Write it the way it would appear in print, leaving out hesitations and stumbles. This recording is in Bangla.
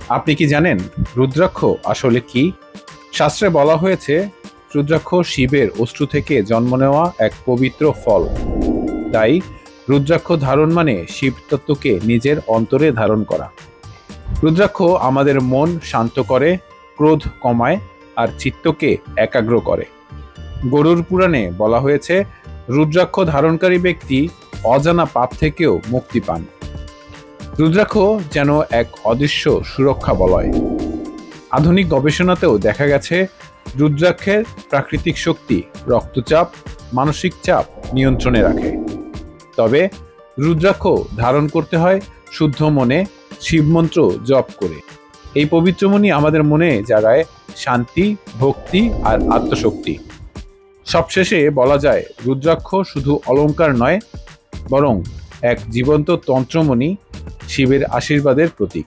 আপনি কি জানেন রুদ্রাক্ষ আসলে কি? শাস্ত্রে বলা হয়েছে রুদ্রাক্ষ শিবের অশ্রু থেকে জন্ম নেওয়া এক পবিত্র ফল। তাই রুদ্রাক্ষ ধারণ মানে শিব তত্ত্বকে নিজের অন্তরে ধারণ করা। রুদ্রাক্ষ আমাদের মন শান্ত করে, ক্রোধ কমায় আর চিত্তকে একাগ্র করে। গরুড় পুরাণে বলা হয়েছে রুদ্রাক্ষ ধারণকারী ব্যক্তি অজানা পাপ থেকেও মুক্তি পান। রুদ্রাক্ষ যেন এক অদৃশ্য সুরক্ষা বলয়। আধুনিক গবেষণাতেও দেখা গেছে রুদ্রাক্ষের প্রাকৃতিক শক্তি রক্তচাপ, মানসিক চাপ নিয়ন্ত্রণে রাখে। তবে রুদ্রাক্ষ ধারণ করতে হয় শুদ্ধ মনে, শিবমন্ত্র জপ করে। এই পবিত্র মণি আমাদের মনে জাগায় শান্তি, ভক্তি আর আত্মশক্তি। সবশেষে বলা যায় রুদ্রাক্ষ শুধু অলংকার নয়, বরং এক জীবন্ত তন্ত্রমণি, শিবের আশীর্বাদের প্রতীক।